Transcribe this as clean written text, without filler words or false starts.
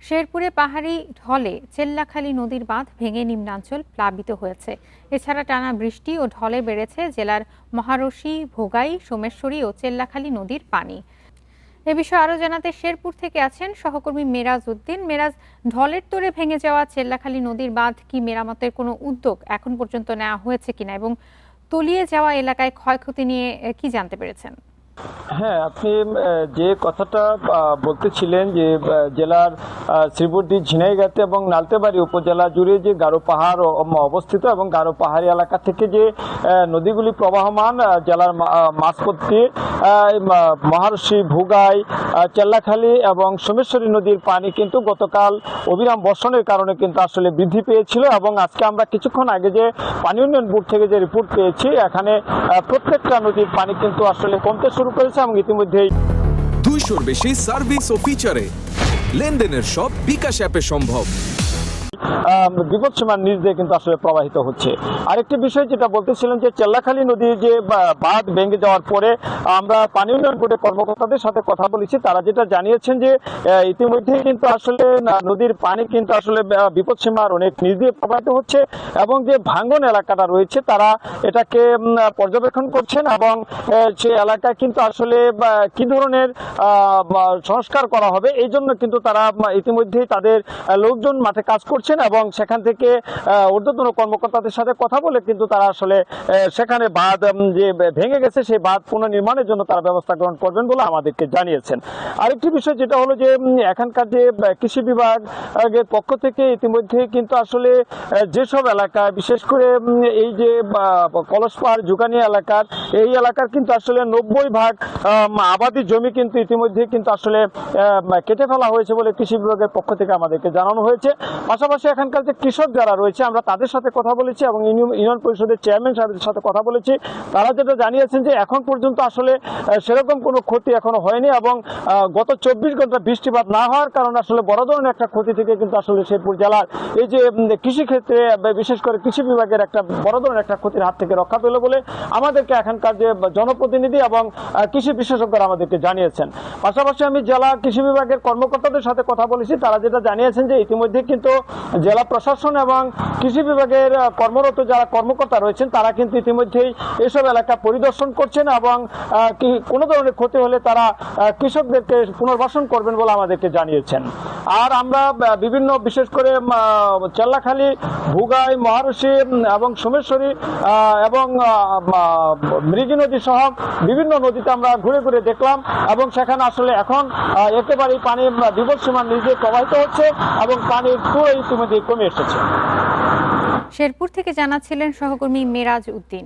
শেরপুরে পাহাড়ি ঢলে চেল্লাখালী নদীর বাঁধ ভেঙে নিম্নাঞ্চল প্লাবিত হয়েছে। এছাড়া টানা বৃষ্টি ও ঢলে বেড়েছে জেলার মহারশী, ভোগাই, সোমেশ্বরী ও চেল্লাখালী নদীর পানি। এ বিষয়ে আরও জানাতে শেরপুর থেকে আছেন সহকর্মী মেরাজ উদ্দিন। মেরাজ, ঢলের তোড়ে ভেঙে যাওয়া চেল্লাখালী নদীর বাঁধ কি মেরামতের কোনো উদ্যোগ এখন পর্যন্ত নেওয়া হয়েছে কিনা এবং তলিয়ে যাওয়া এলাকায় ক্ষয়ক্ষতি নিয়ে কি জানতে পেরেছেন? হ্যাঁ, আপনি যে কথাটা বলতেছিলেন যে জেলার শ্রীবর্দী, ঝিনাইগাতি এবং নালতেবাড়ি উপজেলা জুড়ে যে গারো পাহাড় অবস্থিত এবং গারো পাহাড়ি এলাকা থেকে যে নদীগুলি প্রবাহমান জেলার মাঝপথে মহারশী, ভোগাই, চেল্লাখালী এবং সোমেশ্বরী নদীর পানি কিন্তু গতকাল অবিরাম বর্ষণের কারণে কিন্তু আসলে বৃদ্ধি পেয়েছিল এবং আজকে আমরা কিছুক্ষণ আগে যে পানি উন্নয়ন বোর্ড থেকে যে রিপোর্ট পেয়েছি, এখানে প্রত্যেকটা নদীর পানি কিন্তু আসলে কমতে শুরু করেছে এবং ইতিমধ্যেই 200-র বেশি সার্ভিস ও ফিচারে লেনদেনের সব বিকাশ অ্যাপে সম্ভব। বিপদসীমার নিচ দিয়ে কিন্তু আসলে প্রবাহিত হচ্ছে। আরেকটি বিষয় যেটা বলতেছিলেন যে চেল্লাখালী নদীর যে বাঁধ ভেঙে যাওয়ার পরে আমরা পানি উন্নয়ন বোর্ডের কর্মকর্তাদের সাথে কথা বলেছি। তারা যেটা জানিয়েছেন যে ইতিমধ্যে কিন্তু আসলে নদীর পানি কিন্তু আসলে বিপদসীমার অনেক নিচ দিয়ে প্রবাহিত হচ্ছে এবং যে ভাঙ্গন এলাকাটা রয়েছে তারা এটাকে পর্যবেক্ষণ করছেন এবং সেই এলাকায় কিন্তু আসলে কি ধরনের সংস্কার করা হবে এই জন্য কিন্তু তারা ইতিমধ্যেই তাদের লোকজন মাঠে কাজ করছেন এবং সেখান থেকে ঊর্ধ্বতন কর্মকর্তাদের সাথে কথা বলে কিন্তু তারা আসলে সেখানে বাঁধ যে ভেঙে গেছে সেই বাঁধ পুনর্নির্মাণের জন্য তারা ব্যবস্থা গ্রহণ করবেন বলে আমাদেরকে জানিয়েছেন। আরেকটি বিষয় যেটা হলো যে এখানকার যে কৃষি বিভাগের পক্ষ থেকে ইতিমধ্যে কিন্তু আসলে যেসব এলাকায় বিশেষ করে এই যে কলসপাড়, জুকানিয়া এলাকার এই এলাকার কিন্তু আসলে 90% আবাদি জমি কিন্তু ইতিমধ্যে কিন্তু আসলে কেটে ফেলা হয়েছে বলে কৃষি বিভাগের পক্ষ থেকে আমাদেরকে জানানো হয়েছে। পাশাপাশি এখানকার যে কৃষক যারা রয়েছে আমরা তাদের সাথে কথা বলেছি এবং ইউনিয়ন পরিষদের চেয়ারম্যান সাহেবের সাথে কথা বলেছি। তারা যেটা জানিয়েছেন যে এখন পর্যন্ত আসলে সেরকম কোনো ক্ষতি এখনো হয়নি এবং গত 24 ঘন্টা বৃষ্টিপাত না হওয়ার কারণে আসলে বড় ধরনের একটা ক্ষতি থেকে কিন্তু আসলে শেরপুর জেলার এই যে কৃষি ক্ষেত্রে বিশেষ করে কৃষি বিভাগের একটা বড় ধরনের একটা ক্ষতির হাত থেকে রক্ষা পেল বলে আমাদেরকে এখানকার যে জনপ্রতিনিধি এবং কৃষি বিশেষজ্ঞরা আমাদেরকে জানিয়েছেন। পাশাপাশি আমি জেলা কৃষি বিভাগের কর্মকর্তাদের সাথে কথা বলেছি। তারা যেটা জানিয়েছেন যে ইতিমধ্যে কিন্তু জেলা প্রশাসন এবং কৃষি বিভাগের কর্মরত যারা কর্মকর্তা রয়েছেন তারা কিন্তু ইতিমধ্যেই এসব এলাকা পরিদর্শন করছেন এবং কোনো ধরনের ক্ষতি হলে তারা কৃষকদেরকে পুনর্বাসন করবেন বলে আমাদেরকে জানিয়েছেন। আর আমরা বিভিন্ন বিশেষ করে চেল্লাখালী, ভোগাই, মহারশী এবং সোমেশ্বরী এবং মৃগী নদী সহ বিভিন্ন নদীতে আমরা ঘুরে ঘুরে দেখলাম এবং সেখানে আসলে এখন একেবারেই পানি বিপদসীমার নিচে প্রবাহিত হচ্ছে এবং পানির পুরো ইতিমধ্যে কমে এসেছে। শেরপুর থেকে জানাচ্ছিলেন সহকর্মী মেরাজ উদ্দিন।